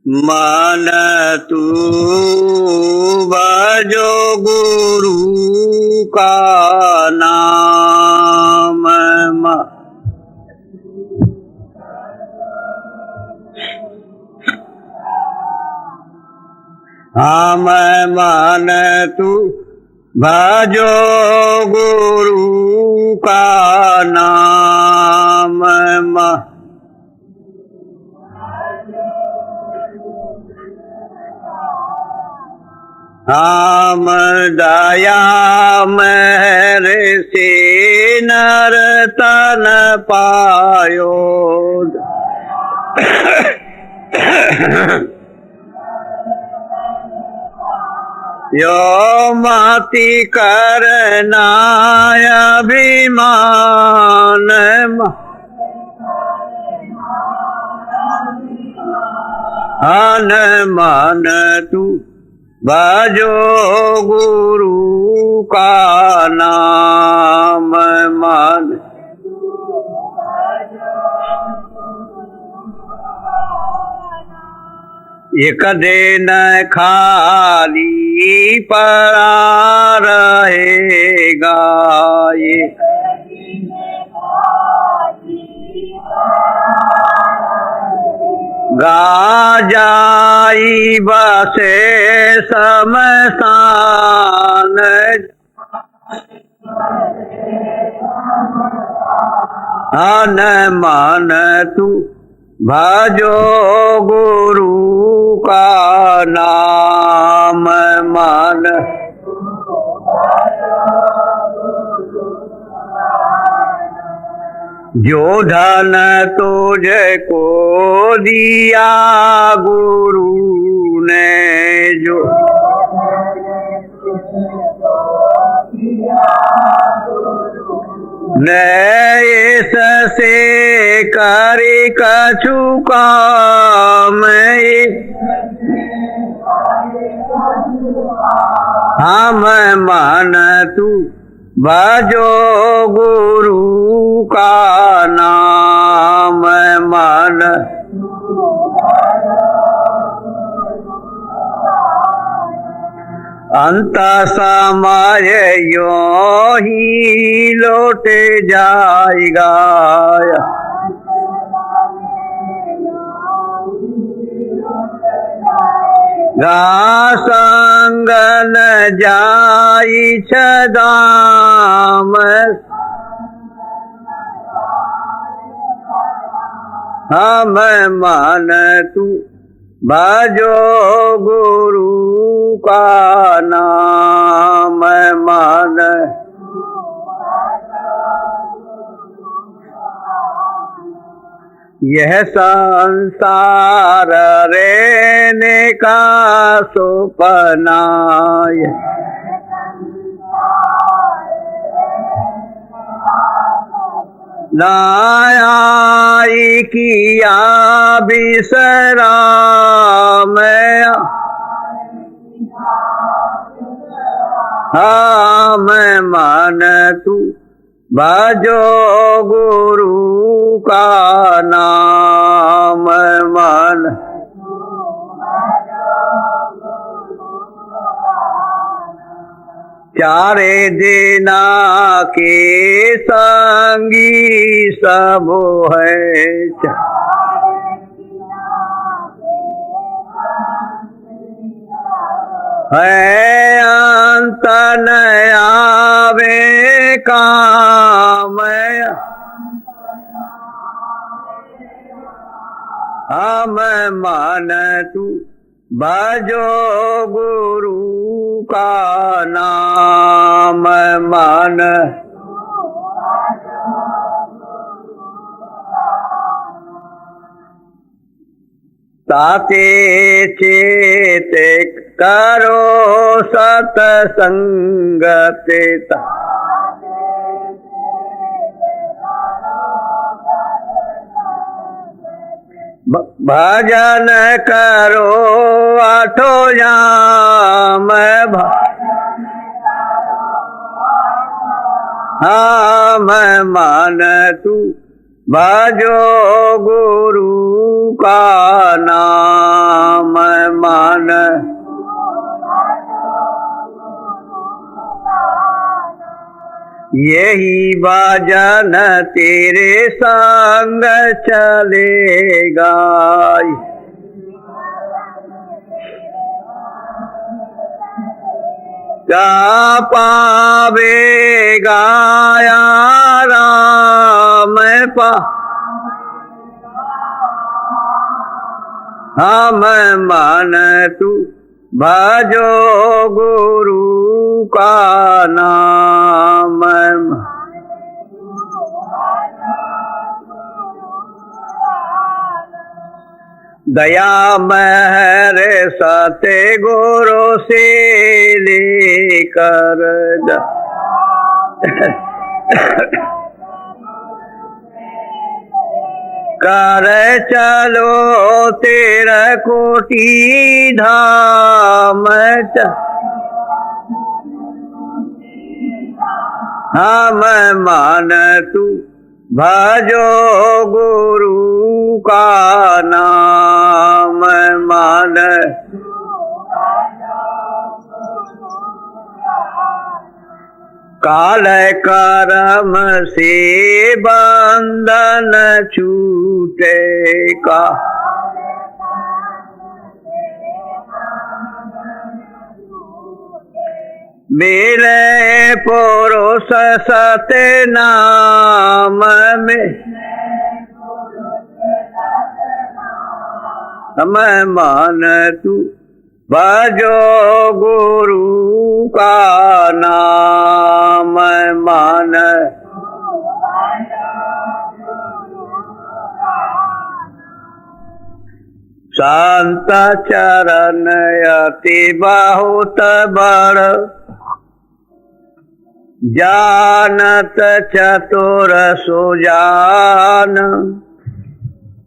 मन तू भजो गुरु का नाम। हम मन तू भजो गुरु का नाम। हम दया मेहर से नर तन पायो। यो मति करना अभिमान। अन मन तू भजो गुरु का नाम। मन एक दिन खाली पड़ा रहेगा। ये गा जाई बसे शमशान। अन मन तू भजो गुरु का नाम। मन जो धन तुझको दिया गुरु ने, जो इससे करी कछु काम। हम मन तू भजो गुरु का नाम। मन अंत समय यो ही लौट जाएगा। गा संग न जाई छदाम। हम मन तू भजो गुरु का नाम। मन यह संसार रहने का सुपना। नायाई किया विश्राम। हम मन तू भजो गुरु का नाम। मन चारे दिना के संगी सब है। अंत न आवे काम। हम मन तू भजो गुरु का नाम। मन ताते चेत करो सतसंगत। भजन करो आठो याम। हम मन तू भजो गुरु का नाम। यही भजन तेरे संग चलेगा। क्या पावेगा या राम पा हम मन तू भजो गुरु का नाम। दया महर सते गुरु से लेकर कर चलो तेरा कोटि धाम। हम मन तू भजो गुरु का नाम। मन काल कर्म से बंधन छूटे का। मेरे पुरुष सत्य नाम में हम मन तू भजो गुरु का नाम। मन संत चरण अति बहुत बड़ जानत चतुर सुजान।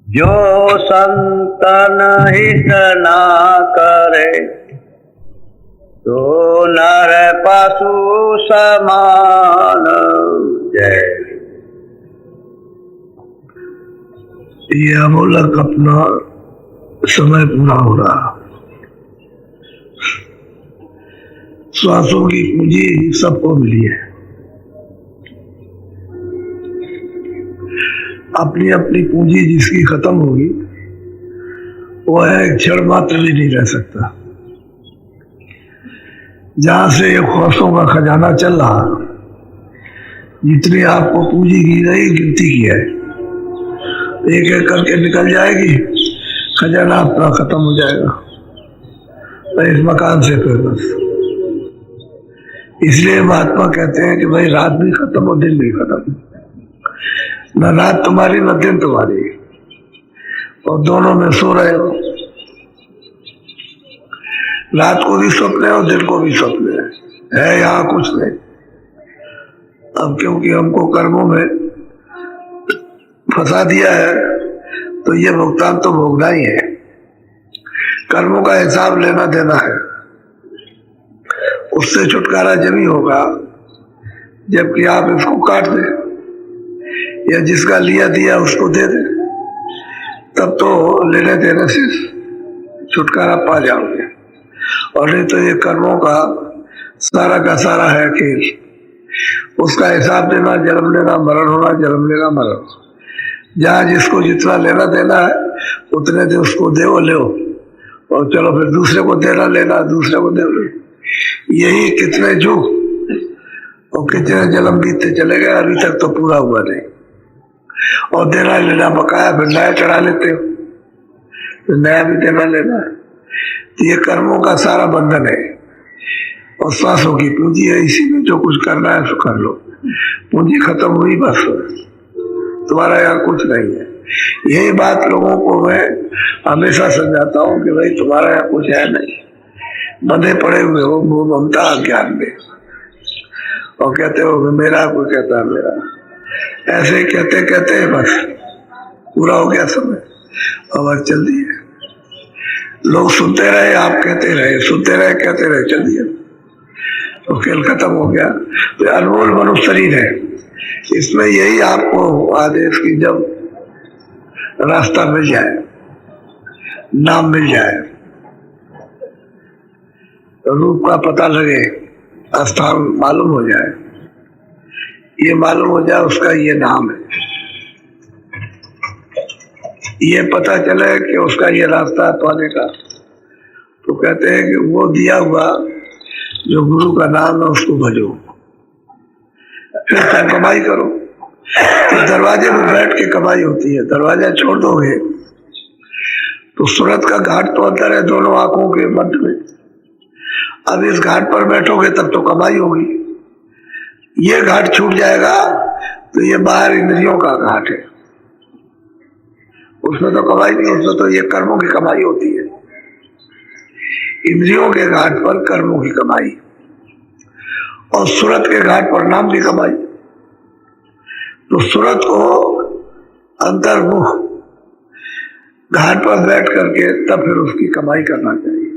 जो संतन हित ना करे तो नर पशु समान। जय। ये अमोलक अपना समय पूरा हो रहा। श्वासों की पूंजी सबको मिली है। अपनी अपनी पूंजी जिसकी खत्म होगी वो है एक क्षण मात्र भी नहीं रह सकता। जहां से ये ख्वासों का खजाना चल रहा, जितनी आपको पूंजी की गई गिनती की है, एक एक करके निकल जाएगी, खजाना अपना खत्म हो जाएगा इस मकान से फिर बस। इसलिए महात्मा कहते हैं कि भाई रात भी खत्म और दिन भी खत्म। न रात तुम्हारी न दिन तुम्हारी, और दोनों में सो रहे हो। रात को भी स्वप्न है और दिन को भी स्वप्न है यहाँ कुछ नहीं। अब क्योंकि हमको कर्मों में फंसा दिया है तो ये भुगतान तो भोगना ही है। कर्मों का हिसाब लेना देना है। उससे छुटकारा जब ही होगा जबकि आप इसको काट दें या जिसका लिया दिया उसको दे दे, तब तो लेने देने से छुटकारा पा जाओगे। और नहीं तो ये कर्मों का सारा है खेल। उसका हिसाब देना, जन्म लेना, मरण होना, जन्म लेना, मरण। जहाँ जिसको जितना लेना देना है उतने दे, उसको दे ले, और चलो फिर दूसरे को देना लेना, दूसरे को दे ले। यही कितने जुग और कितने जन्म बीतते चले गए, अभी तक तो पूरा हुआ नहीं। और देना लेना बकाया, फिर नया चढ़ा लेते हो, फिर नया भी देना लेना है। तो ये कर्मों का सारा बंधन है और श्वासों की पूंजी है। इसी में जो कुछ करना है सो कर लो। पूंजी खत्म हुई बस, तुम्हारा यहाँ कुछ नहीं है। यही बात लोगों को मैं हमेशा समझाता हूँ कि भाई तुम्हारा यहाँ कुछ है नहीं, बंधे पड़े हुए हो मोह ममता ज्ञान में, और कहते हो मेरा, कोई कहता है मेरा। ऐसे कहते कहते बस पूरा हो गया समय, आवाज चल दी है। लोग सुनते रहे, आप कहते रहे, सुनते रहे, कहते रहे, चल दिया तो खेल खत्म हो गया। तो अनमोल मनुष्य शरीर है, इसमें यही आपको आदेश की जब रास्ता मिल जाए, नाम मिल जाए, रूप का पता लगे, स्थान मालूम हो जाए, ये मालूम हो जाए उसका ये नाम है, ये पता चले कि उसका ये रास्ता है पाने का, तो कहते हैं कि वो दिया हुआ जो गुरु का नाम है उसको भजो, फिर तुम कमाई करो। तो दरवाजे में बैठ के कमाई होती है, दरवाजा छोड़ दोगे तो सूरत का घाट तो अंदर है दोनों आंखों के मध्य में, अब इस घाट पर बैठोगे तब तो कमाई होगी। ये घाट छूट जाएगा तो ये बाहर इंद्रियों का घाट है, उसमें तो कमाई नहीं, उसमें तो ये कर्मों की कमाई होती है। इंद्रियों के घाट पर कर्मों की कमाई और सूरत के घाट पर नाम की कमाई। तो सूरत को अंतर्मुख घाट पर बैठ करके तब फिर उसकी कमाई करना चाहिए।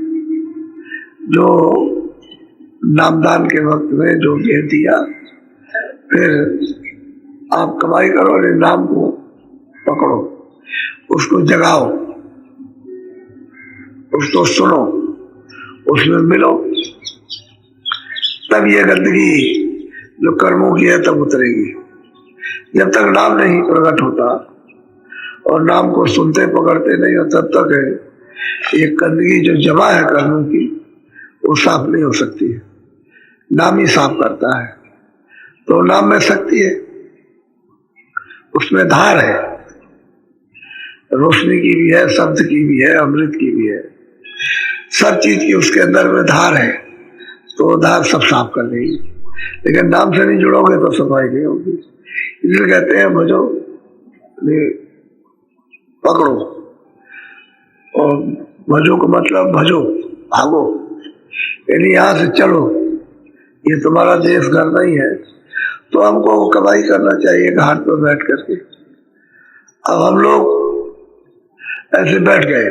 जो नामदान के वक्त में जो दे दिया, फिर आप कमाई करो और नाम को पकड़ो, उसको जगाओ, उसको सुनो, उसमें मिलो, तब ये गंदगी जो कर्मों की है तब उतरेगी। जब तक नाम नहीं प्रकट होता और नाम को सुनते पकड़ते नहीं हो तब तक है ये गंदगी जो जमा है कर्मों की वो साफ नहीं हो सकती है। नाम ही साफ करता है। तो नाम में शक्ति है, उसमें धार है, रोशनी की भी है, शब्द की भी है, अमृत की भी है, सब चीज की उसके अंदर में धार है। तो धार सब साफ कर देगी, लेकिन नाम से नहीं जुड़ोगे तो सफाई नहीं होगी। इसलिए कहते हैं भजो, पकड़ो, और भजो का मतलब भजो, भागो, यानी यहां से चलो, ये तुम्हारा देश घर नहीं है। तो हमको कमाई करना चाहिए घाट पर बैठ करके। अब हम लोग ऐसे बैठ गए,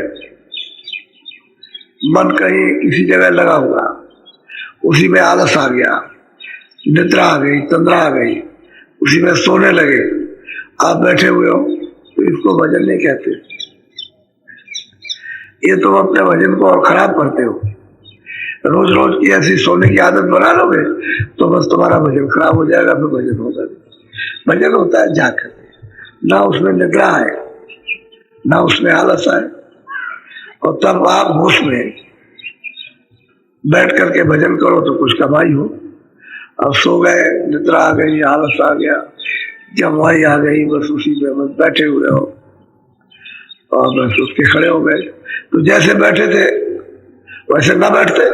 मन कहीं किसी जगह लगा हुआ, उसी में आलस आ गया, निद्रा आ गई, तंद्रा आ गई, उसी में सोने लगे। आप बैठे हुए हो तो इसको भजन नहीं कहते, ये तुम अपने भजन को और खराब करते हो। रोज रोज की ऐसी सोने की आदत बना लोगे तो बस तुम्हारा भजन खराब हो जाएगा, फिर भजन होगा नहीं। भजन होता है जाकर, ना उसमें निद्रा आए, ना उसमें आलस आए, और तब आप होश में बैठ करके भजन करो तो कुछ कमाई हो। अब सो गए, निद्रा आ गई, आलस आ गया, जमवाई आ गई, बस उसी में बस बैठे हुए हो और बस उसके खड़े हो गए। तो जैसे बैठे थे वैसे ना बैठते,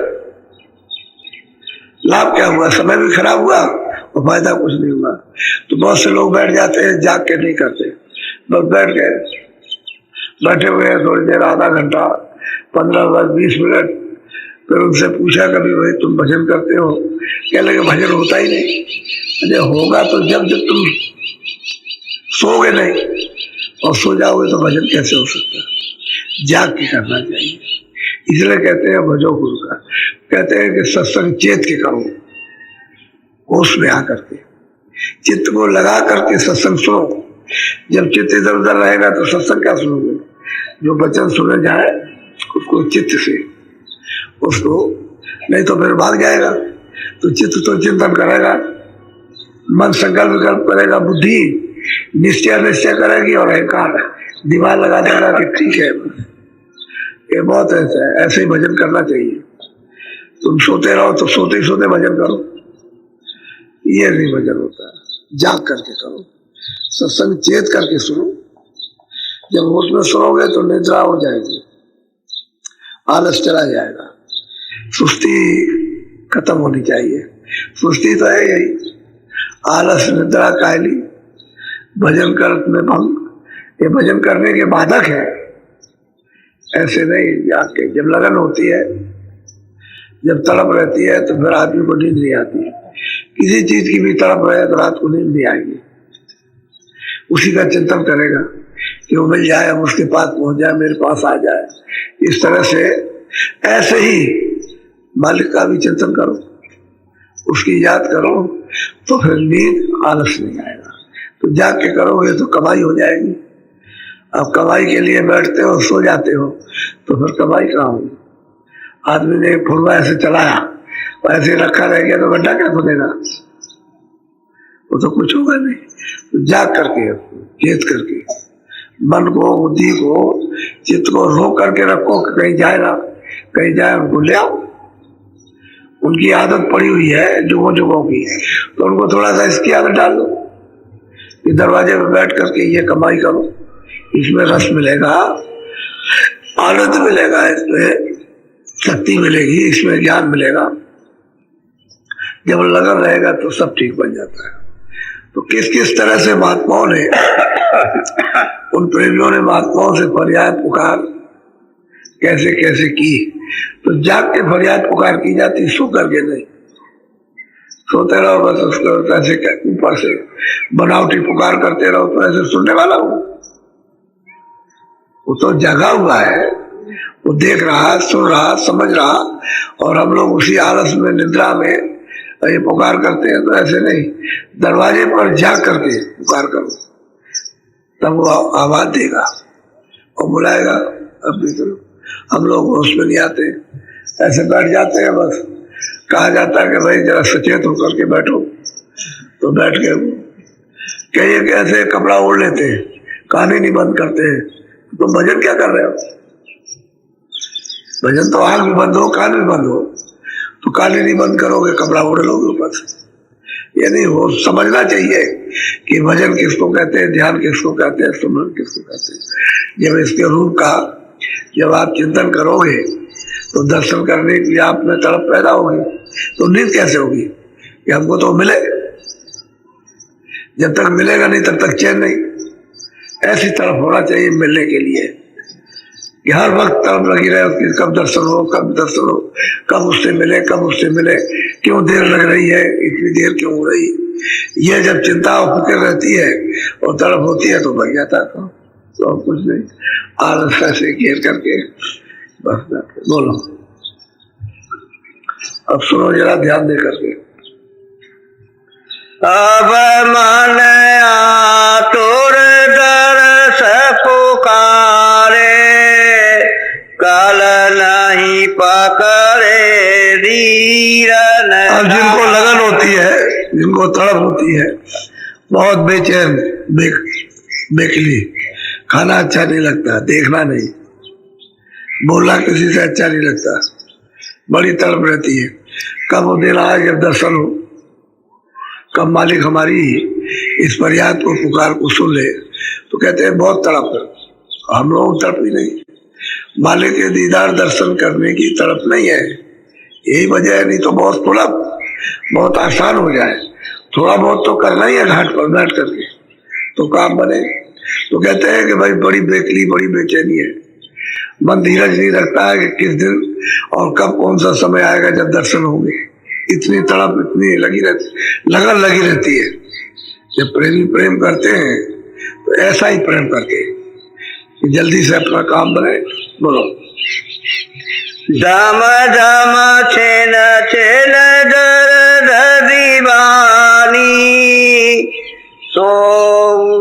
लाभ क्या हुआ? समय भी खराब हुआ और फायदा कुछ नहीं हुआ। तो बहुत से लोग बैठ जाते हैं, जाग के नहीं करते, बस बैठ गए, बैठे हुए हैं थोड़ी देर, आधा घंटा, 15-20 मिनट। फिर उनसे पूछा कभी, भाई तुम भजन करते हो? क्या लगे भजन होता ही नहीं। अरे होगा तो जब तुम सोओगे नहीं, और सो जाओगे तो भजन कैसे हो सकता है? जाग के करना चाहिए। इसलिए कहते हैं भजो गुरु का। कहते हैं कि सत्संग चेत के करो, होश में आकर के, चित्त को लगा करके सत्संग सुनो। जब चित्त इधर उधर रहेगा तो सत्संग क्या सुनोगे? जो वचन सुने जाए उसको चित्त से, उसको, नहीं तो फिर भाग जाएगा। तो चित्त तो चिंतन करेगा, मन संकल्प विकल्प करेगा, बुद्धि निश्चय करेगी, और अहंकार दिमाग लगा देगा कि ठीक है, ये बहुत ऐसा है। ऐसे ही भजन करना चाहिए। तुम सोते रहो तो सोते ही सोते भजन करो, ये नहीं भजन होता है। जाग करके करो, सत्संग चेत करके सुनो। जब उसमें सुनोगे तो निद्रा हो जाएगी, आलस चला जाएगा, सुस्ती खत्म होनी चाहिए। सुस्ती तो है यही, आलस, निद्रा, कायली, भजन कर में भंग, ये भजन करने के बाधक है। ऐसे नहीं जाके, जब लगन होती है, जब तड़प रहती है तो फिर आदमी को नींद नहीं आती। किसी चीज की भी तड़प रहे तो रात को नींद नहीं आएगी, उसी का चिंतन करेगा कि वो मिल जाए, हम उसके पास पहुंच जाए, मेरे पास आ जाए। इस तरह से ऐसे ही मालिक का भी चिंतन करो, उसकी याद करो, तो फिर नींद, आलस नहीं आएगा। तो जाग के करोगे तो कमाई हो जाएगी। अब कमाई के लिए बैठते हो, सो जाते हो, तो फिर कमाई कहाँ होगी? आदमी ने फुलवा ऐसे चलाया, ऐसे रखा रह गया तो गड्ढा क्या खुदेगा? वो तो कुछ होगा नहीं। तो जाग करके, चेत करके, मन को, बुद्धि को, चित्त को रोक करके रखो कि कहीं जाए ना, कहीं जाए उनको ले आओ। उनकी आदत पड़ी हुई है जुगों जुगों की, तो उनको थोड़ा सा इसकी आदत डाल दो कि दरवाजे पे बैठ करके ये कमाई करो, इसमें रस मिलेगा, आनंद मिलेगा, इसमें शक्ति मिलेगी, इसमें ज्ञान मिलेगा। जब लगन रहेगा तो सब ठीक बन जाता है। तो किस किस तरह से महात्माओं ने, उन प्रेमियों ने महात्माओं से फरियाद पुकार कैसे कैसे की। तो जाग के फरियाद पुकार की जाती, सो करके नहीं। सोते रहो बस, उसको ऐसे ऊपर से बनावटी पुकार करते रहो तो ऐसे सुनने वाला हो। वो तो जगा हुआ है, वो देख रहा, सुन रहा, समझ रहा, और हम लोग उसी आलस में, निद्रा में ये पुकार करते हैं। तो ऐसे नहीं, दरवाजे पर जाग करके पुकार करो, तब वो आवाज देगा और बुलाएगा अपनी तरफ। हम लोग होश में नहीं आते, ऐसे बैठ जाते हैं। बस कहा जाता है कि भाई जरा सचेत होकर के बैठो, तो बैठ के कई कैसे कपड़ा ओढ़ लेते हैं, कान ही नहीं बंद करते हैं। तो भजन क्या कर रहे हो? भजन तो आंख भी बंद हो, कान भी बंद हो, तो कान ही नहीं बंद करोगे, कपड़ा ओढ़ लोगे ऊपर से। ये नहीं हो, समझना चाहिए कि भजन किसको कहते हैं, ध्यान किसको कहते हैं, सुमरन किसको कहते हैं। जब इसके रूप का जब आप चिंतन करोगे तो दर्शन करने के लिए आप में तड़प पैदा होगी। तो नींद कैसे होगी कि हमको तो मिले? जब तक मिलेगा नहीं तब तक चैन नहीं। ऐसी तड़प होना चाहिए मिलने के लिए कि हर वक्त तड़प लगी रहे कि कब दर्शन हो, कब दर्शन हो, कब उससे मिले, कब उससे मिले, क्यों देर लग रही है, इतनी देर क्यों हो रही। ये जब चिंता और फिक्र रहती है और तड़प होती है तो बढ़ जाता है। तो कुछ नहीं, आलस से घेर करके बस बोलो। अब सुनो जरा ध्यान दे करके। अब मन आतुर दरस पुकारे, कल नहीं पकड़े धीरन। अब जिनको लगन होती है, जिनको तड़प होती है, बहुत बेचैन, बेकली, खाना अच्छा नहीं लगता, देखना नहीं, बोलना किसी से अच्छा नहीं लगता, बड़ी तड़प रहती है। कब वो दिन आए जब दर्शन हो, कब मालिक हमारी इस फरियाद को, पुकार को सुन ले। तो कहते हैं बहुत तड़प है। हम लोग तड़प ही नहीं, मालिक के दीदार दर्शन करने की तड़प नहीं है। यही वजह है, नहीं तो बहुत थोड़ा बहुत आसान हो जाए, थोड़ा बहुत तो करना ही है घाट पर बैठ करके तो काम बने। तो कहते हैं कि भाई बड़ी बेकली, बड़ी बेचैनी है, मन धीरज नहीं रखता है कि किस दिन और कब कौन सा समय आएगा जब दर्शन होंगे। इतनी तड़प, इतनी लगन लगी रहती है। जब प्रेमी प्रेम करते हैं तो ऐसा ही प्रेम करके कि जल्दी से अपना काम बने। बोलो। दम दम छेन छेन दर्द दीवानी, सो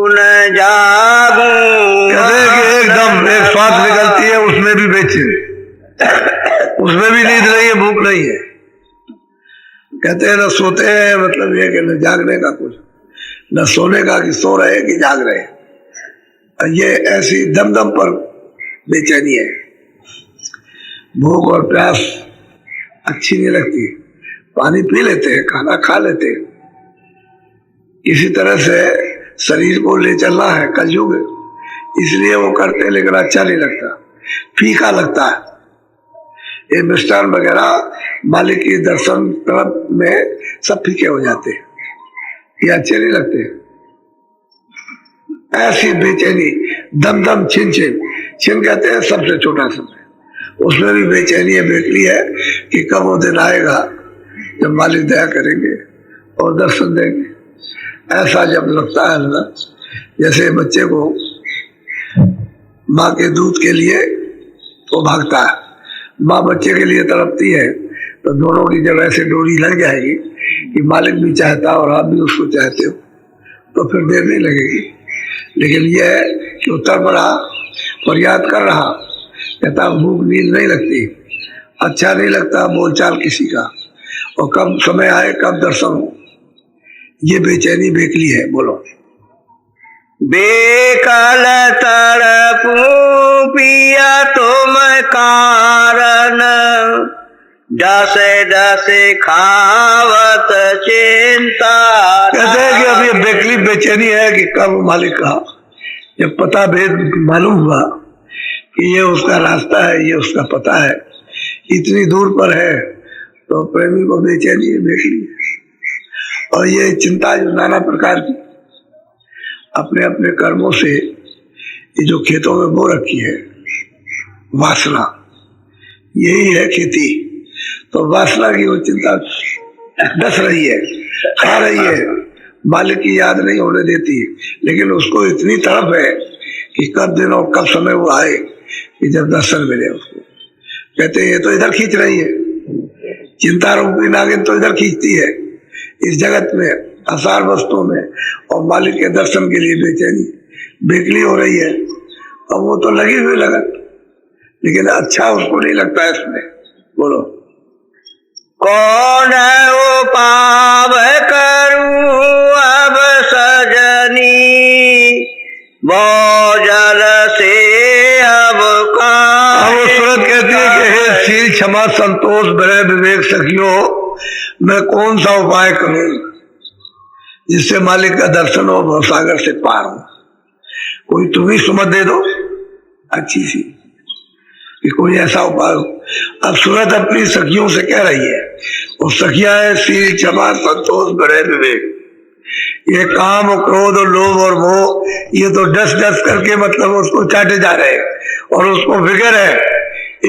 न जागूं। कहते हैं कि एकदम एक श्वास निकलती है, उसमें भी बेचैन, उसमें भी नींद नहीं है, भूख नहीं है। कहते हैं न सोते हैं, मतलब ये कि न जागने का कुछ, न सोने का कि सो रहे कि जाग रहे। ये ऐसी दम दम पर बेचैनी है। भूख और प्यास अच्छी नहीं लगती, पानी पी लेते हैं, खाना खा लेते हैं, किसी तरह से शरीर को ले चलना है, कलयुग है, इसलिए वो करते हैं, लेकिन अच्छा नहीं लगता, फीका लगता है। ये मिष्टान वगैरह मालिक के दर्शन तरफ में सब फीके हो जाते हैं, ये अच्छे नहीं लगते। ऐसी बेचैनी, दम दम छिन छिन, छिन कहते हैं सबसे छोटा समय, उसमें भी बेचैनी है, बेकली है कि कब वो दिन आएगा जब मालिक दया करेंगे और दर्शन देंगे। ऐसा जब लगता है ना, जैसे बच्चे को माँ के दूध के लिए वो भागता है, माँ बच्चे के लिए तड़पती है, तो दोनों की जब ऐसे डोरी लग जाएगी कि मालिक भी चाहता और आप भी उसको चाहते हो, तो फिर देर नहीं लगेगी। लेकिन यह है कि उतर पड़ा, फरियाद कर रहा, कहता भूख नींद नहीं लगती, अच्छा नहीं लगता बोलचाल किसी का, और कब समय आए, कब दर्शन हो, ये बेचैनी बेकली है। बोलो। बेकल तड़पू पिया तुम कारण, डसे डसे खावत चिंता। कहते हैं कि अब ये बेकली बेचैनी है कि कब मालिक का जब पता भेद मालूम हुआ कि ये उसका रास्ता है, ये उसका पता है, इतनी दूर पर है, तो प्रेमी को बेचैनी है, बेकली है। और ये चिंता जो नाना प्रकार की अपने अपने कर्मों से ये जो खेतों में बो रखी है, वासना, यही है खेती। तो वासना की वो चिंता डस रही है, खा रही है, मालिक की याद नहीं होने देती है। लेकिन उसको इतनी तड़प है कि कब दिन और कब समय वो आए कि जब दर्शन मिले उसको। कहते हैं ये तो इधर खींच रही है, चिंता रूपी नागिन तो इधर खींचती है इस जगत में, आसार वस्तुओं में, और मालिक के दर्शन के लिए बेचैनी बेकली हो रही है। और वो तो लगी हुई लगन, लेकिन अच्छा उसको नहीं लगता है इसमें। बोलो। कौन उपाव करूं अब सजनी, बोझल से अब का। वो सूरत कहती है कि हे शील क्षमा संतोष भय विवेक सखियो, मैं कौन सा उपाय करूं जिससे मालिक का दर्शन हो, भवसागर से पार हो। कोई तुम ही सुमत दे दो अच्छी सी कि कोई ऐसा उपाय हो। अब सूरत अपनी सखियों से कह रही है, और सखियां है शील क्षमा संतोष भय विवेक। ये काम और क्रोध और लोभ और मोह, ये तो डस डस करके मतलब उसको चाटे जा रहे हैं, और उसको फिक्र है,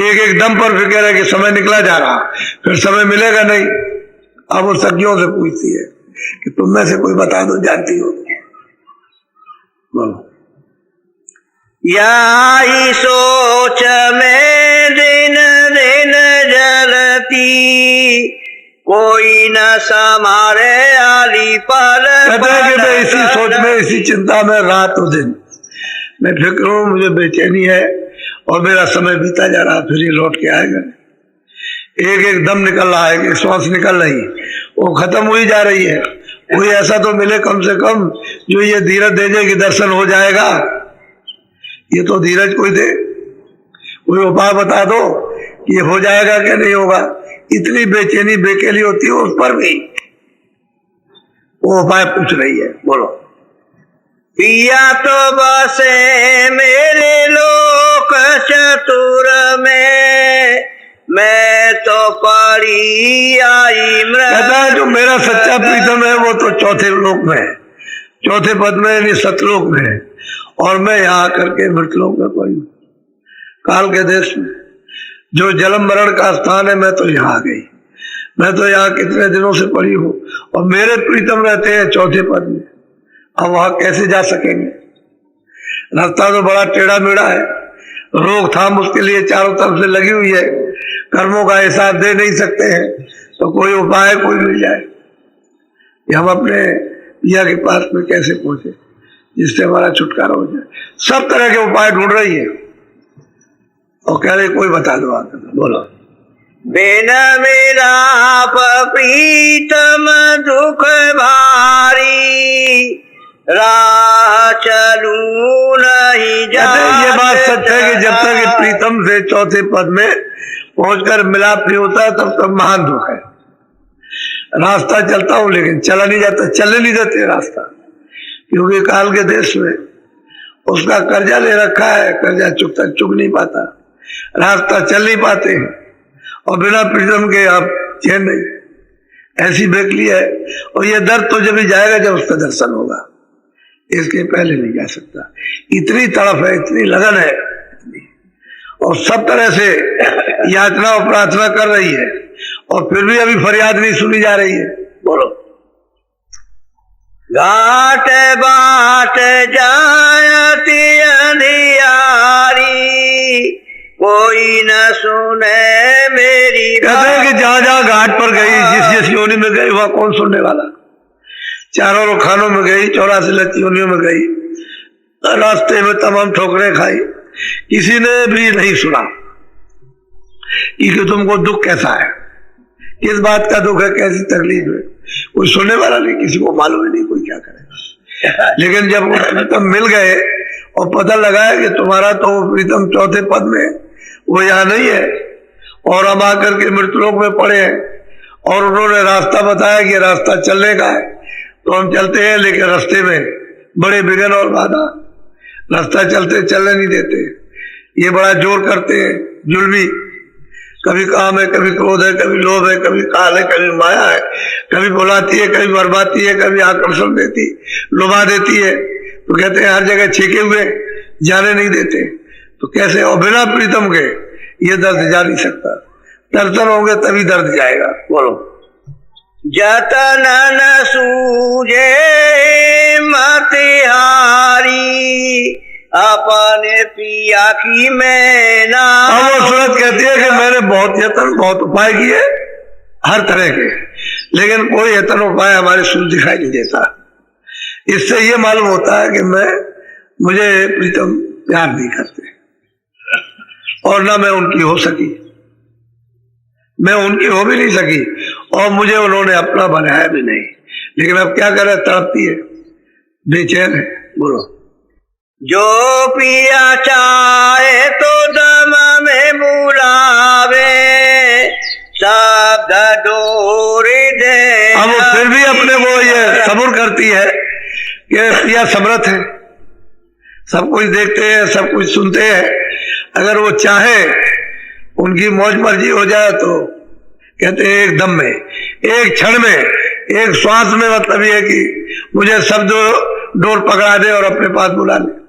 एक एक दम पर फिक्र है कि समय निकला जा रहा, फिर समय मिलेगा नहीं। अब वो सखियों से पूछती है कि तुम में से कोई बता दो, जानती हो। बोलो। यही सोच में दिन दिन जलती, कोई न समारे आली पर। कहते हैं कि मैं इसी सोच में, इसी चिंता में रात और दिन मैं फिक्र हूं, मुझे बेचैनी है, और मेरा समय बीता जा रहा, फिर ये लौट के आएगा। एक एक दम निकल रहा है, एक श्वास निकल रही, वो खत्म हुई जा रही है। कोई ऐसा तो मिले कम से कम जो ये धीरज दे दे कि दर्शन हो जाएगा। ये तो धीरज कोई दे, कोई उपाय बता दो कि ये हो जाएगा कि नहीं होगा। इतनी बेचैनी बेकेली होती है उस पर भी, वो उपाय पूछ रही है। बोलो। पिया तो बसे मेरे लोक चतुर में, मैं तो पड़ी आई मृत। कहता है जो मेरा सच्चा प्रीतम है वो तो चौथे लोक में है, चौथे पद में यानी सतलोक में है, और मैं यहाँ करके मृतलोक में पड़ी हूँ, काल के देश में। जो जन्म मरण का स्थान है, मैं तो यहाँ आ गई। मैं तो यहाँ कितने दिनों से पड़ी हूँ, और मेरे प्रीतम रहते हैं चौथे पद में। अब वहां कैसे जा सकेंगे? रास्ता तो बड़ा टेढ़ा मेढ़ा है, रोकथाम उसके लिए चारों तरफ से लगी हुई है, कर्मों का हिसाब दे नहीं सकते हैं, तो कोई उपाय कोई मिल जाए कि हम अपने पिया के पास में कैसे पहुंचे जिससे हमारा छुटकारा हो जाए। सब तरह के उपाय ढूंढ रही है, और कह रहे कोई बता दो आकर। बोलो। बिन मिलाप प्रीतम दुख भारी, राह चलू नहीं जात। ये बात सच है कि जब तक प्रीतम से चौथे पद में पहुंचकर मिलाप नहीं होता तब तक महान दुख है। रास्ता चलता हूं लेकिन चला नहीं जाता, चलने नहीं देते रास्ता, क्योंकि काल के देश में उसका कर्जा ले रखा है, कर्जा चुक नहीं पाता, रास्ता चल नहीं पाते हैं, और बिना प्रीतम के आप चैन नहीं। ऐसी बेकली है, और ये दर्द तो जब ही जाएगा जब उसका दर्शन होगा, इसके पहले नहीं जा सकता। इतनी तड़फ है, इतनी लगन है, और सब तरह से याचना और प्रार्थना कर रही है, और फिर भी अभी फरियाद नहीं सुनी जा रही है। बोलो। घाट बाट जायती अंधियारी, कोई न सुने मेरी। कहते हैं कि जहां जहां घाट पर गई, जिस जिस योनि में गई, वहां कौन सुनने वाला। चारों खानों में गई, 84 लत योनियों में गई, रास्ते में तमाम ठोकरें खाई, किसी ने भी नहीं सुना कि तुमको दुख कैसा है, किस बात का दुख है, कैसी तकलीफ है, कोई सुनने वाला नहीं, किसी को मालूम ही नहीं कोई क्या करेगा। लेकिन जब वो प्रीतम मिल गए और पता लगा है कि तुम्हारा तो प्रीतम चौथे पद में, वो यहाँ नहीं है, और हम आकर के मृत्युलोक में पड़े हैं, और उन्होंने रास्ता बताया कि रास्ता चलने का है, तो हम चलते हैं, लेकिन रास्ते में बड़े विघ्न और बाधा, रास्ता चलने नहीं देते। ये बड़ा जोर करते हैं, जुल्मी, कभी काम है, कभी क्रोध है, कभी लोभ है, कभी काल है, कभी माया है, कभी बुलाती है, कभी बर्बाती है, कभी आकर्षण देती, लुभा देती है। तो कहते हैं हर जगह छेके हुए, जाने नहीं देते। तो कैसे, और बिना प्रीतम के ये दर्द जा नहीं सकता, दर्शन होंगे तभी दर्द जाएगा। बोलो। जतन न सूझे मतिहारी, अपने पिया की मैना। अब वो सूरत कहती है कि मैंने बहुत यत्न, बहुत उपाय किए हर तरह के, लेकिन कोई यत्न उपाय हमारे सूझ दिखाई नहीं देता। इससे ये मालूम होता है कि मुझे प्रीतम प्यार नहीं करते, और ना मैं उनकी हो सकी, मैं उनकी हो भी नहीं सकी, और मुझे उन्होंने अपना बनाया भी नहीं। लेकिन अब क्या करे, तड़पती है, बेचैन है। बोलो। जो पिया चाहे तो दम में बुलावे, शब्द डोरी दे। अब फिर भी अपने को ये सब्र करती है कि पिया समर्थ है, सब कुछ देखते हैं, सब कुछ सुनते हैं। अगर वो चाहे, उनकी मौज मर्जी हो जाए, तो कहते हैं एक दम में, एक क्षण में, एक श्वास में, मतलब ये कि मुझे शब्द डोर पकड़ा दे और अपने पास बुला ले।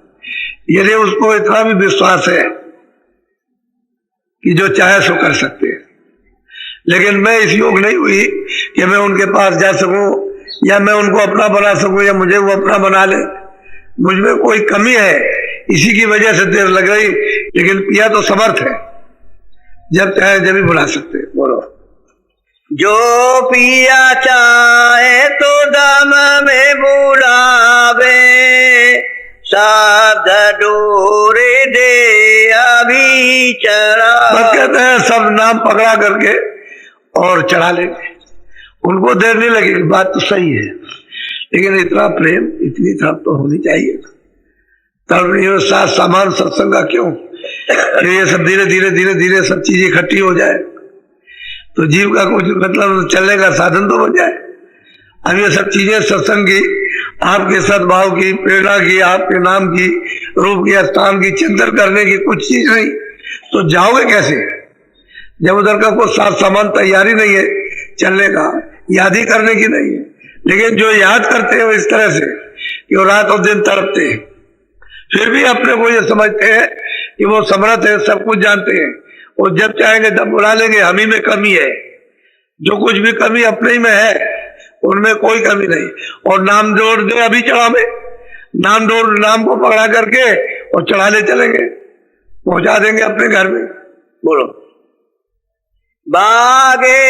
यदि उसको इतना भी विश्वास है कि जो चाहे सो कर सकते हैं। लेकिन मैं इस योग नहीं हुई कि मैं उनके पास जा सकूं, या मैं उनको अपना बना सकूं, या मुझे वो अपना बना ले। मुझ में कोई कमी है, इसी की वजह से देर लग रही। लेकिन पिया तो समर्थ है, जब चाहे जब भी बुला सकते हैं। बोलो। जो पिया चाहे तो दम में बुलावे, शब्द डोरे दे अभी चढ़ा। बस कहते हैं सब नाम पकड़ा करके और चढ़ा लेंगे, उनको देर नहीं लगेगी। बात तो सही है, लेकिन इतना प्रेम, इतनी तड़प तो होनी चाहिए। तड़प नहीं हो, साथ सामान सत्संग का क्यों, ये सब धीरे धीरे धीरे धीरे सब चीजें इकट्ठी हो जाए तो जीव का कुछ मतलब चलने का साधन तो बन जाए। अब ये सब चीजें सत्संग की, आपके सद्भाव की, प्रेरणा की, आपके नाम की, रूप की, स्थान की, चिंतन करने की कुछ चीज नहीं, तो जाओगे कैसे जब उधर का कोई साथ सामान तैयारी नहीं है चलने का, याद ही करने की नहीं है। लेकिन जो याद करते हैं वो इस तरह से कि वो रात और दिन तड़पते हैं, फिर भी अपने को ये समझते हैं कि वो समर्थ है, सब कुछ जानते हैं, वो जब चाहेंगे तब बुला लेंगे। हम ही में कमी है, जो कुछ भी कमी अपने ही में है, उनमें कोई कमी नहीं। और नाम जोड़ दे अभी चढ़ा में, नाम को पकड़ा करके और चढ़ा ले चलेंगे, पहुंचा देंगे अपने घर में। बोलो। बागे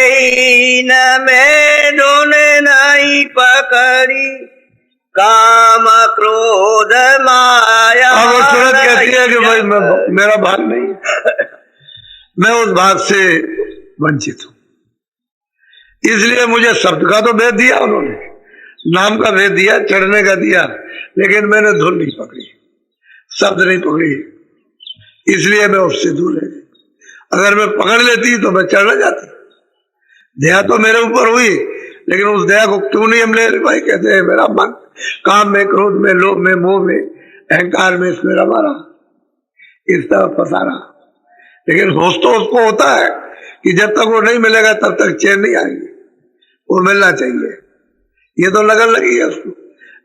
न में दोने नहीं पकड़ी, काम क्रोध माया। अब वो सूरत कहती है कि भाई मेरा भाग नहीं है, मैं उस भाग से वंचित हूं। इसलिए मुझे शब्द का तो भेद दिया उन्होंने, नाम का भेद दिया, चढ़ने का दिया, लेकिन मैंने धुन नहीं पकड़ी, शब्द नहीं पकड़ी, इसलिए मैं उससे दूर रह गई। अगर मैं पकड़ लेती तो मैं चढ़ जाती। दया तो मेरे ऊपर हुई, लेकिन उस दया को क्यों नहीं हम ले भाई। कहते हैं मेरा मन काम में, क्रोध में, लोभ में, मोह में, अहंकार में इसमें रमा रहा, इस तरह फंसा रहा। लेकिन होश तो उसको होता है कि जब तक वो नहीं मिलेगा तब तक चैन नहीं आएगी, वो मिलना चाहिए। ये तो लगन लगी है उसको,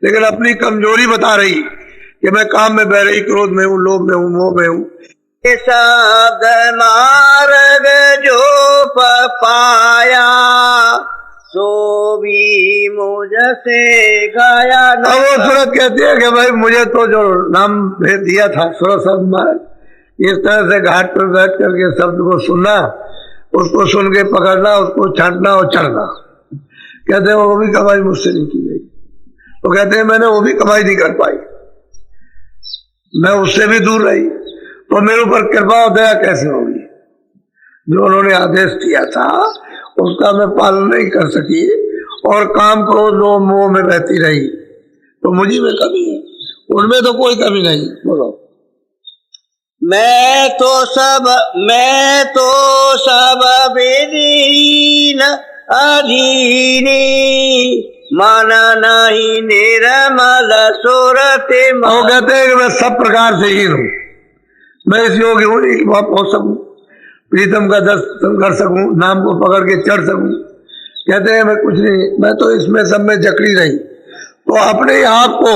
लेकिन अपनी कमजोरी बता रही कि मैं काम में बह रही, क्रोध में हूँ, लोभ में हूँ, मोह में हूँ। शब्द मार्ग जो पाया, सो भी मुझसे गया। अब वो सूरत कहती है कि भाई मुझे तो जो नाम भेद दिया था, सुर शब्द मार्ग, इस तरह से घाट पर बैठ करके शब्द को सुनना, उसको सुन के पकड़ना, उसको छांटना और चढ़ना, कहते हैं वो भी कमाई मुझसे नहीं की गई। तो कहते हैं मैंने वो भी कमाई नहीं कर पाई, मैं उससे भी दूर रही, तो मेरे ऊपर कृपा और दया कैसे होगी। जो उन्होंने आदेश दिया था उसका मैं पालन नहीं कर सकी और काम क्रोध लोभ मोह में बहती रही, तो मुझी में कमी है, उनमें तो कोई कमी नहीं। बोलो। मैं तो सब विदीन अधीनी, मन नहीं निर्मल सुरते। वो कहते हैं कि मैं सब प्रकार से हीन हूँ, मैं इस योग्य हूँ कि वहां पहुंच सकूं, प्रीतम का दर्शन कर सकूं, नाम को पकड़ के चढ़ सकूं। कहते हैं मैं कुछ नहीं, मैं तो इसमें सब में जकड़ी रही। तो अपने ही आप को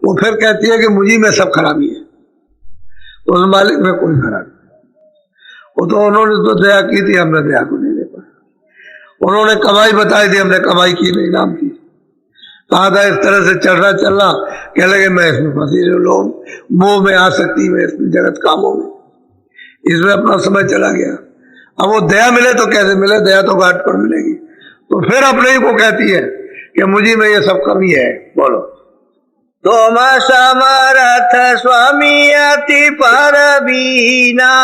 वो फिर कहती है कि मुझी में सब खराबी है, उस मालिक में कोई खराबी। वो तो उन्होंने तो दया की थी, हमने दया को नहीं दे पाया। उन्होंने कमाई बताई थी, हमने कमाई की नहीं, नाम की। कहा था इस तरह से चढ़ना चलना, कह लगे मैं इसमें फंसी रही, लोग मोह में आ सकती, मैं इसमें जगत कामों में, इसमें अपना समय चला गया। अब वो दया मिले तो कैसे मिले, दया तो घाट पर मिलेगी। तो फिर अपने ही को कहती है कि मुझे में ये सब कमी है। बोलो। तुम समर्थ स्वामी अति पर बीना,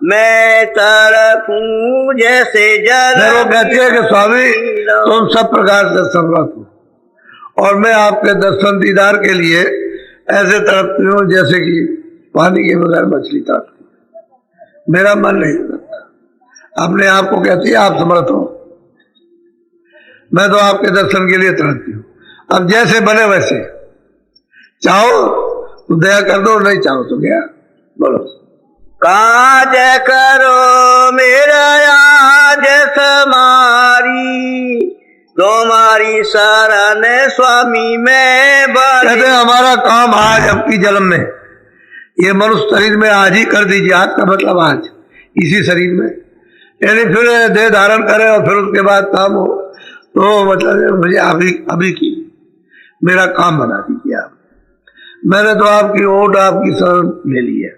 मैं तरफूं जैसे जल। वो कहती है कि स्वामी तुम सब प्रकार से समर्थ हो और मैं आपके दर्शन दीदार के लिए ऐसे तड़पती हूँ जैसे कि पानी के बगैर मछली तड़पती। मेरा मन नहीं लगता। अपने आप को कहती है आप समर्थ हो, मैं तो आपके दर्शन के लिए तड़पती हूँ। अब जैसे बने वैसे, चाहो तो दया कर दो, नहीं चाहो तो गया। बोलो। काज करो मेरा आज समारी, तुम्हारी शरण स्वामी में बड़ी। कहते हमारा काम आज आपकी जन्म में, ये मनुष्य शरीर में आज ही कर दीजिए। आज का मतलब आज इसी शरीर में, यानी फिर देह धारण करे और फिर उसके बाद काम हो, तो मतलब मुझे अभी की मेरा काम बना दीजिए आप। मैंने तो आपकी ओट आपकी शरण ले ली है,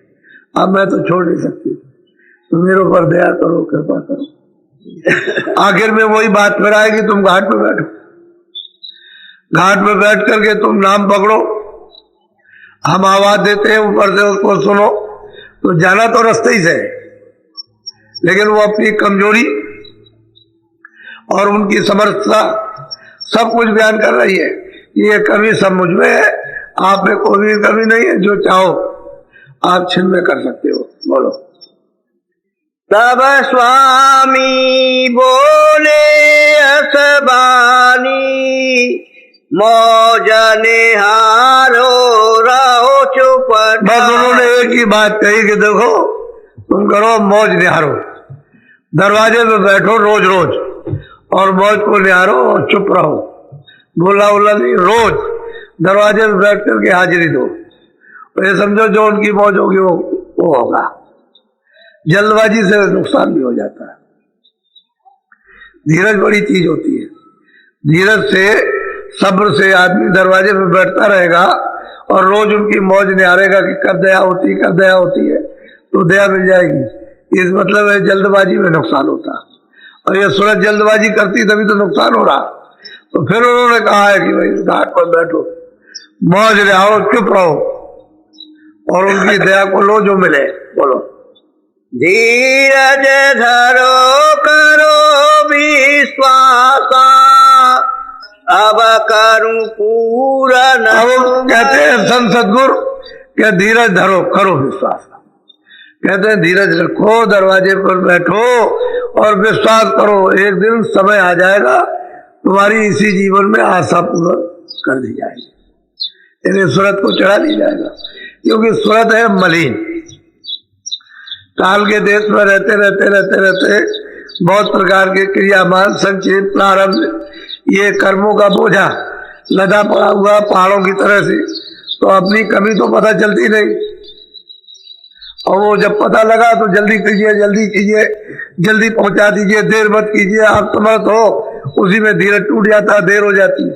अब मैं तो छोड़ नहीं सकती, तो मेरे ऊपर दया करो, कृपा करो। आखिर में वही बात फिर आएगी, तुम घाट पे बैठो, घाट पे बैठ करके तुम नाम पकड़ो, हम आवाज देते हैं ऊपर से, उसको सुनो। तो जाना तो रास्ते ही से, लेकिन वो अपनी कमजोरी और उनकी समर्थता सब कुछ बयान कर रही है। ये कमी सब मुझ में है, आप में कोई भी कमी नहीं है, जो चाहो आप छिन में कर सकते हो। बोलो। तब स्वामी बोले असबानी, मौज निहारो रहो चुप। बस उन्होंने एक ही बात कही कि देखो तुम करो मौज निहारो, दरवाजे पे बैठो रोज रोज और मौज को निहारो और चुप रहो, बोला बोला नहीं, रोज दरवाजे पे बैठ करके हाजिरी दो। तो ये समझो जो उनकी मौज होगी वो होगा। जल्दबाजी से नुकसान भी हो जाता है। धीरज बड़ी चीज होती है, धीरज से सब्र से आदमी दरवाजे पे बैठता रहेगा और रोज उनकी मौज निहारेगा कि कब दया होती है तो दया मिल जाएगी। इस मतलब है जल्दबाजी में नुकसान होता, और ये सूरज जल्दबाजी करती तभी तो नुकसान हो रहा। तो फिर उन्होंने कहा है कि भाई घाट पर बैठो, मौज रहो, चुप रहो और उनकी दया को लो जो मिले। बोलो। धीरज धरो करो विश्वास, अब करूं पूरन। अब कहते हैं संत सदगुरु क्या धीरज धरो करो विश्वास, कहते हैं धीरज रखो, दरवाजे पर बैठो और विश्वास करो, एक दिन समय आ जाएगा तुम्हारी इसी जीवन में आशा पूर्ण कर दी जाएगी, यानी सूरत को चढ़ा दी जाएगा। क्योंकि सूरत है मलिन, काल के देश में रहते बहुत प्रकार के क्रियामान संचित प्रारंभ ये कर्मों का बोझा लदा पड़ा हुआ पहाड़ों की तरह से, तो अपनी कमी तो पता चलती नहीं, और वो जब पता लगा तो जल्दी कीजिए, जल्दी पहुंचा दीजिए, देर मत कीजिए, आप समर्थ हो, उसी में धीरज टूट जाता है, देर हो जाती है।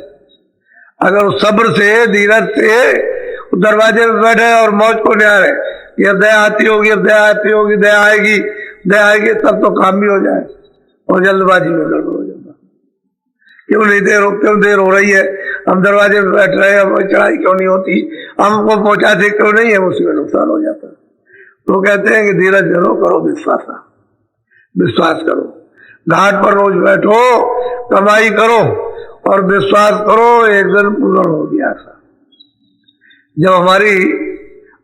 अगर सब्र से धीरज से दरवाजे में बैठे और मौज को निहारे कि अब दया आती होगी, दया आएगी तब तो काम भी हो जाए, और जल्दबाजी में गड़बड़ हो जाता। क्यों देर हो रही है, हम दरवाजे में बैठ रहे हैं, चढ़ाई क्यों नहीं होती, हमको पहुंचाते क्यों नहीं है, उसी में नुकसान हो जाता है। तो कहते हैं कि धीरज धरो करो विश्वास करो, घाट पर रोज बैठो, कमाई करो और विश्वास करो एक दिन पूर्ण हो गया था। जब हमारी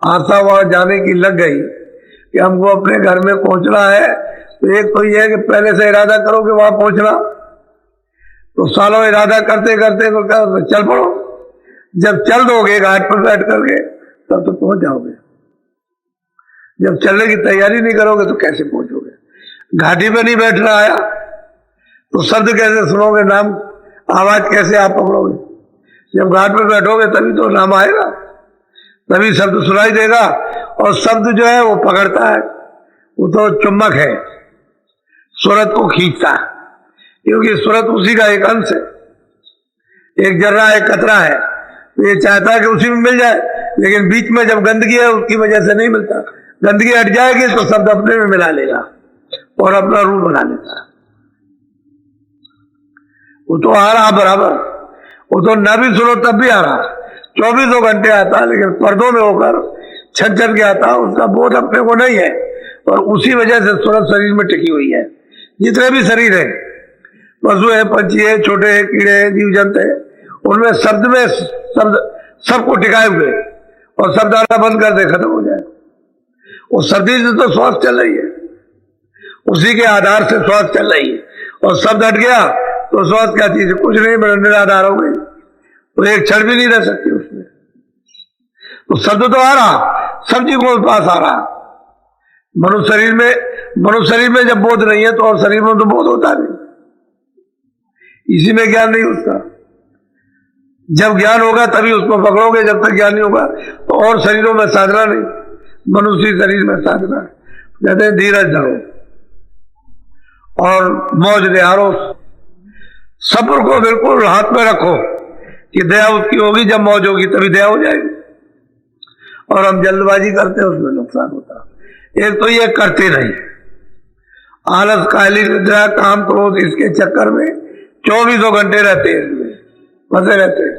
आशा वहां जाने की लग गई कि हमको अपने घर में पहुंचना है, तो एक तो यह है कि पहले से इरादा करो कि वहां पहुंचना, तो सालों इरादा करते करते तो चल पड़ो। जब चल दोगे घाट पर बैठ करके तब तो पहुंच जाओगे। जब चलने की तैयारी नहीं करोगे तो कैसे पहुंचोगे? घाटी पे नहीं बैठना आया तो शब्द कैसे सुनोगे, नाम आवाज कैसे आप पकड़ोगे? जब घाट पे बैठोगे तभी तो नाम आएगा, तभी शब्द सुनाई देगा। और शब्द जो है वो पकड़ता है, वो तो चुम्बक है, सूरत को खींचता है, क्योंकि सूरत उसी का एक अंश है, एक जर्रा एक कतरा है। तो ये चाहता है कि उसी में मिल जाए, लेकिन बीच में जब गंदगी है उसकी वजह से नहीं मिलता। गंदगी हट जाएगी तो शब्द अपने में मिला लेगा और अपना रूप बना लेता है। वो तो आ रहा बराबर, वो तो न भी सुनो तब भी आ रहा, 24 घंटे आता, लेकिन पर्दों में होकर छन छन के आता, उसका बोध अपने को नहीं है। और उसी वजह से सूरत शरीर में टिकी हुई है। जितने भी शरीर है, पशु है, पंछी है, छोटे है, कीड़े है, जीव जंतु है, उनमें शब्द में शब्द सबको टिकाए हुए, और शब्द आना बंद कर दे खत्म हो जाए। वो शब्द से तो श्वास चल रही है, उसी के आधार से श्वास चल रही है, और शब्द हट गया तो श्वास क्या चीज है? कुछ नहीं, निराधार हो गई, तो एक क्षण भी नहीं रह सकती उसमें। तो शब्द तो आ रहा, सब चीजों के पास आ रहा। मनुष्य शरीर में जब बोध नहीं है तो और शरीर में तो बोध होता नहीं, इसी में ज्ञान नहीं उसका। जब ज्ञान होगा तभी उसको पकड़ोगे, जब तक ज्ञान नहीं होगा तो और शरीरों में साधना नहीं, मनुष्य शरीर में साधना। कहते हैं धीरज धरो और मौज निहारो, सब्र को बिल्कुल हाथ में रखो कि दया उसकी होगी, जब मौज होगी तभी दया हो जाएगी। और हम जल्दबाजी करते हैं, उसमें नुकसान होता है। एक तो ये करते नहीं, आलस, काहली, निद्रा, काम, क्रोध, इसके चक्कर में 24 घंटे रहते हैं, इसमें फंसे रहते हैं।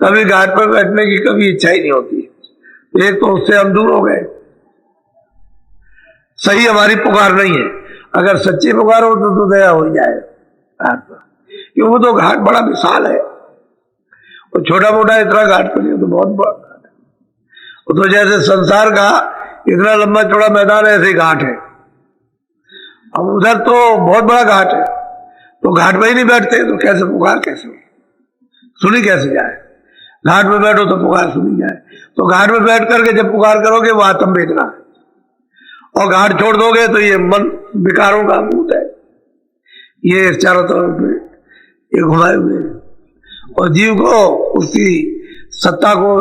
कभी घाट पर बैठने की कभी इच्छा ही नहीं होती। एक तो उससे हम दूर हो गए, सही हमारी पुकार नहीं है। अगर सच्ची पुकार हो तो दया हो जाए घाट पर, क्योंकि वो तो घाट बड़ा विशाल है, और छोटा मोटा इतना घाट पर नहीं, तो बहुत बड़ा घाट है। वो तो जैसे संसार का इतना लंबा चौड़ा मैदान है, ऐसे घाट है। अब उधर तो बहुत बड़ा घाट है, तो घाट में ही नहीं बैठते तो कैसे पुकार कैसे सुनी कैसे जाए? घाट में बैठो तो पुकार सुनी जाए। तो घाट में बैठ करके जब पुकार करोगे वो आत्म वेदना है, और घाट छोड़ दोगे तो ये मन विकारों का भूत है, ये चारों तरफ में ये घुमाए हुए हैं, और जीव को उसकी सत्ता को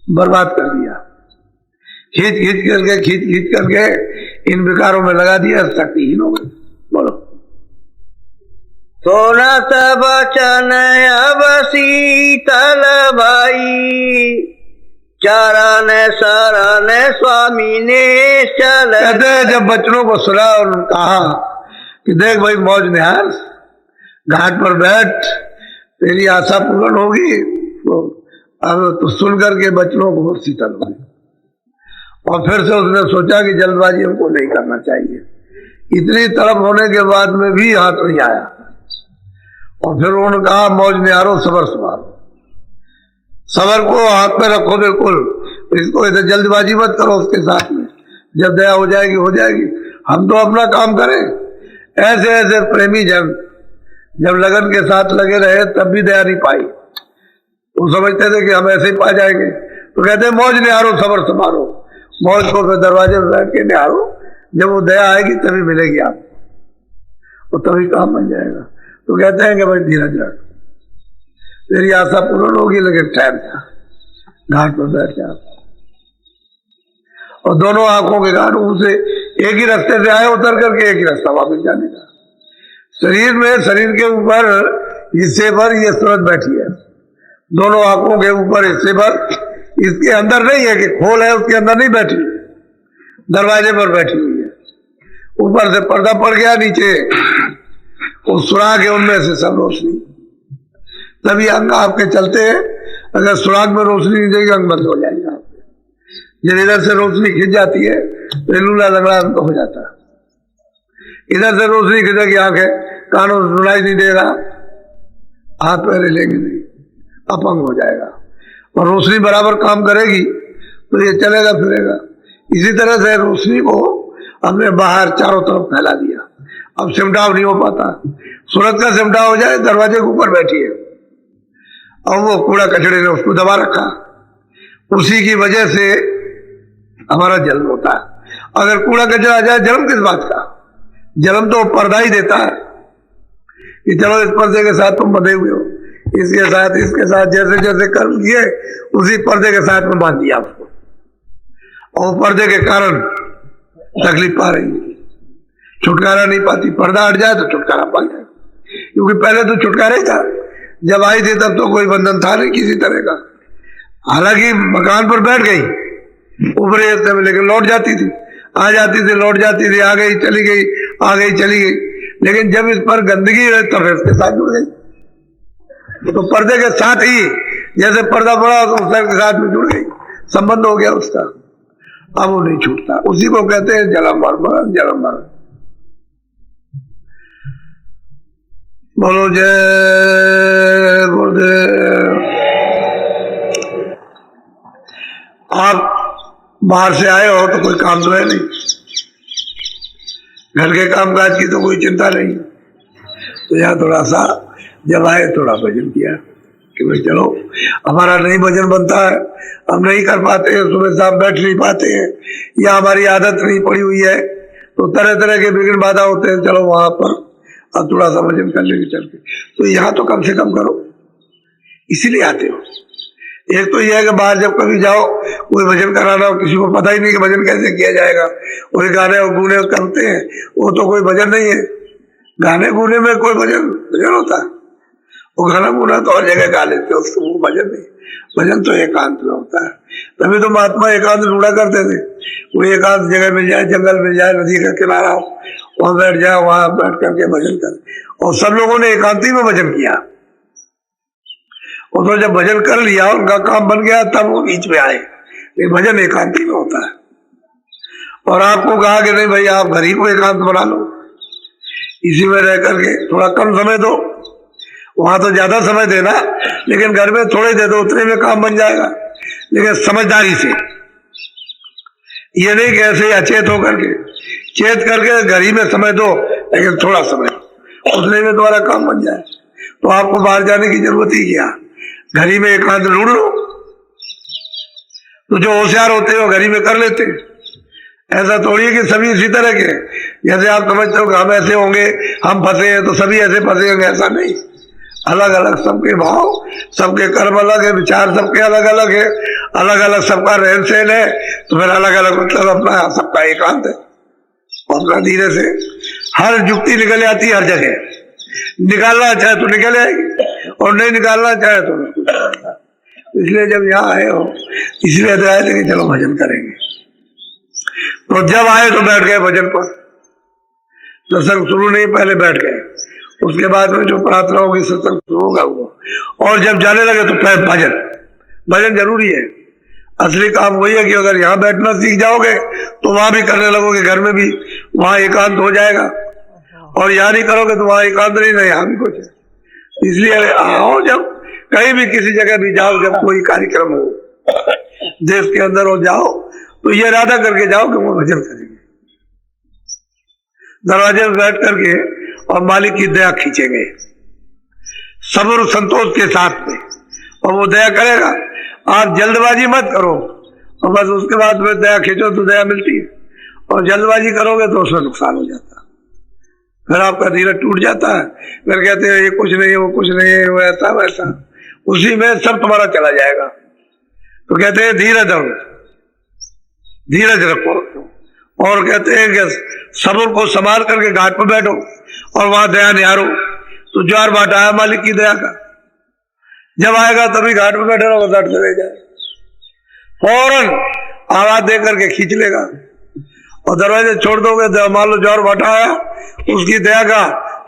बर्बाद कर दिया। खींच करके इन विकारों में लगा दिया, शक्तिहीन हो गए। बोलो। सुनत बचन अब शीतल भाई, चरण शरण स्वामी ने चल। कहते हैं जब बच्चों को सुना और कहा कि देख भाई मौज निहार, घाट पर बैठ, तेरी आशा पूर्ण होगी, तो अब तो सुन करके बच्चों को शीतल हो गई। और फिर से उसने सोचा कि जल्दबाजी हमको नहीं करना चाहिए। इतनी तड़प होने के बाद में भी हाथ नहीं आया, और फिर उन्होंने कहा मौज निहारो, सबर संभालो, सबर को हाथ में रखो बिल्कुल, इसको इधर जल्दबाजी मत करो उसके साथ में, जब दया हो जाएगी हो जाएगी, हम तो अपना काम करें। ऐसे ऐसे प्रेमी जन जब लगन के साथ लगे रहे तब भी दया नहीं पाई, वो समझते थे कि हम ऐसे ही पा जाएंगे। तो कहते हैं मौज निहारो, सबर संभालो, मौज को फिर दरवाजे में बैठ के निहारो, जब वो दया आएगी तभी मिलेगी आपको, और तभी काम बन जाएगा। तो कहते हैं कि भाई धीरज रख, तेरी आशा पूर्ण होगी, लेकिन टाइम था, घाट पर बैठ जा। और दोनों आंखों के घाट से एक ही रास्ते से आए, उतर करके एक ही रास्ता वापस जाने का। शरीर में, शरीर के ऊपर हिस्से पर ये सूरत बैठी है, दोनों आंखों के ऊपर हिस्से पर, इसके अंदर नहीं है कि खोल है, उसके अंदर नहीं बैठी, दरवाजे पर बैठी हुई है। ऊपर से पर्दा पड़ गया, नीचे वो सुराग है, उनमें से सब रोशनी, तभी अंग आपके चलते हैं। अगर सुराग में रोशनी नहीं देगी अंग बंद हो जाएगा आपके। जब इधर से रोशनी खिंच जाती है तो लूला लंगड़ा अंग हो जाता है। इधर से रोशनी किधर की आंखें कानों से सुनाई नहीं दे रहा, हाथ पैर हिलेंगे नहीं, अपंग हो जाएगा। और रोशनी बराबर काम करेगी तो ये चलेगा फिरेगा। इसी तरह से रोशनी को हमने बाहर चारों तरफ फैला दिया, अब सिमटाव नहीं हो पाता। सूरत का सिमटाव हो जाए, दरवाजे के ऊपर बैठी है और वो कूड़ा कचड़े ने उसको दबा रखा, उसी की वजह से हमारा जन्म होता है। अगर कूड़ा कचरा आ जाए, जन्म किस बात का? जन्म तो पर्दा ही देता है कि चलो इस पर्दे के साथ तुम बंधे हुए हो, इसके साथ जैसे जैसे कर्म किए उसी पर्दे के साथ में बांध दिया उसको, और पर्दे के कारण तकलीफ पा रही है, छुटकारा नहीं पाती। पर्दा हट जाए तो छुटकारा पा जाए, क्योंकि पहले तो छुटकारा ही था। जब आई थी तब तो कोई बंधन था नहीं किसी तरह का। हालांकि मकान पर बैठ गई ऊपर हिस्से में, लेकिन लौट जाती थी, आ जाती थी, लौट जाती थी, आ गई चली गई, आ गई चली गई। लेकिन जब इस पर गंदगी है तब इसके साथ जुड़ गई, तो पर्दे के साथ ही जैसे पर्दा पड़ा तो उस के साथ में जुड़ गई, संबंध हो गया उसका, अब वो नहीं छूटता। उसी को कहते हैं जन्म मरण, जन्म मरण। बोलो जय गुरुदेव। आप बाहर से आए हो तो कोई काम तो है नहीं, घर के कामकाज की तो कोई चिंता नहीं, तो यहाँ थोड़ा सा जब आए थोड़ा भजन किया कि भाई चलो, हमारा नहीं भजन बनता है, हम नहीं कर पाते हैं, सुबह शाम बैठ नहीं पाते हैं, या हमारी आदत नहीं पड़ी हुई है, तो तरह तरह के विघ्न बाधा होते हैं। चलो वहां पर अब थोड़ा सा भजन कर लेंगे चल के, तो यहाँ तो कम से कम करो, इसीलिए आते हो। एक तो यह है कि बाहर जब कभी जाओ, कोई भजन कराना हो, किसी को पता ही नहीं कि भजन कैसे किया जाएगा, वही गाने और गूने करते हैं, वो तो कोई भजन नहीं है। गाने गूने में कोई भजन होता है? वो गाना गुना तो और जगह गा लेते हो, उसको वो भजन नहीं। भजन तो एकांत में होता है, तभी तो महात्मा एकांत ढूंढा करते थे। वो एकांत जगह मिल जाए, जंगल मिल जाए, नदी का किनारा हो, वहां बैठ जाए, वहां बैठ करके भजन कर। और सब लोगों ने एकांती में भजन किया, और तो जब भजन कर लिया, उनका काम बन गया, तब वो बीच में आए। ये भजन एकांती में होता है। और आपको कहा कि नहीं भाई आप घर ही को एकांत बना लो, इसी में रह करके थोड़ा कम समय दो, वहां तो ज्यादा समय देना, लेकिन घर में थोड़े दे दो, उतने में काम बन जाएगा। लेकिन समझदारी से, ये नहीं कि ऐसे ही अचेत होकर के, चेत करके घर ही में समय दो, लेकिन थोड़ा समय, उतने में तुम्हारा काम बन जाए। तो आपको बाहर जाने की जरूरत ही क्या, घर ही में एकांत ढूंढ लो। तो जो होशियार होते हैं वो घर ही में कर लेते हैं। ऐसा थोड़ी है कि सभी इसी तरह के, जैसे आप समझते हो कि हम ऐसे होंगे, हम फंसे हैं तो सभी ऐसे फंसे होंगे, ऐसा नहीं। अलग अलग सबके भाव, सबके कर्म अलग है, विचार सबके अलग अलग है, अलग अलग सबका रहन सहन है, तो फिर अलग अलग मतलब अपना सबका एकांत है। अपना धीरे से हर जुक्ति निकल आती है, हर जगह निकालना चाहे तो निकल आएगी, और नहीं निकालना चाहे तो इसलिए जब यहाँ आए हो, इसलिए तो आए थे कि चलो भजन करेंगे। तो जब आए तो बैठ गए भजन पर, सत्संग शुरू नहीं, पहले बैठ गए, उसके बाद में जो प्रार्थना होगी सत्संग शुरू होगा वो, और जब जाने लगे तो पहले भजन। भजन जरूरी है। असली काम वही है कि अगर यहाँ बैठना सीख जाओगे तो वहां भी करने लगोगे, घर में भी, वहां एकांत हो जाएगा। और यहाँ नहीं करोगे तो वहां एकांत नहीं, यहाँ भी कुछ है। इसलिए आओ, जब कहीं भी किसी जगह भी जाओ, जब कोई कार्यक्रम हो देश के अंदर हो, जाओ तो ये इरादा करके जाओ कि वो भजन करेंगे। दरवाजे में बैठ करके और मालिक की दया खींचेंगे सब्र संतोष के साथ में, और वो दया करेगा। आप जल्दबाजी मत करो, और बस उसके बाद में दया खींचो तो दया मिलती है, और जल्दबाजी करोगे तो उसमें नुकसान हो जाता है, फिर आपका धीरज टूट जाता है। फिर कहते हैं ये कुछ नहीं है, वो कुछ नहीं है, वो ऐसा वैसा, उसी में सब तुम्हारा चला जाएगा। तो कहते हैं धीरज रखो, धीरज रखो, और कहते हैं कि सब्र को संभाल करके घाट पर बैठो और वहां दया निहारो। तो ज्वार बांटा है मालिक की दया का, जब आएगा तभी घाट पर बैठे रहो, घाट चले जाए, फौरन आवाज दे करके खींच लेगा। और दरवाजे छोड़ दोगे, मान लो ज्वार बांटा आया उसकी दया का,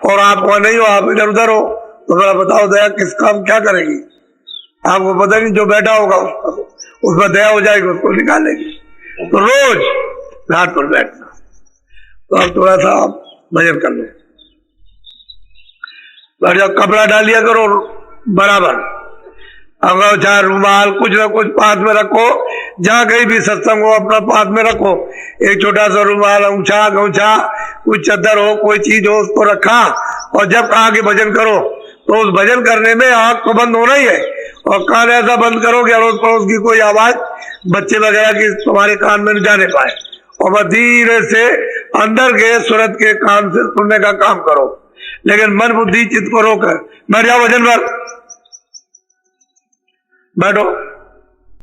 और आप वहां नहीं हो, आप इधर उधर हो, तो जरा बताओ दया किस काम क्या करेगी? आपको पता नहीं, जो बैठा होगा उस पर दया हो जाएगी, उसको निकालेगी। तो रोज घाट पर बैठना। तो अब थोड़ा सा भजन कर लो। और जब कपड़ा डालिया करो बराबर, अंगोछा रुमाल कुछ ना कुछ पास में रखो, जहाँ कहीं भी सत्संग हो अपना पास में रखो, एक छोटा सा रुमाल, अंगूछा गौछा, कुछ चादर हो, कोई चीज हो, उसको रखा। और जब कहा कि भजन करो तो उस भजन करने में आंख तो बंद होना ही है, और कान ऐसा बंद करो कि अड़ोस पड़ोस की कोई आवाज बच्चे वगैरह की तुम्हारे कान में न जाने पाए, और बस धीरे से अंदर के सूरत के कान से सुनने का काम करो। लेकिन मन बुद्धि चित्त को रोकर बैठ जाओ, भजन पर बैठो।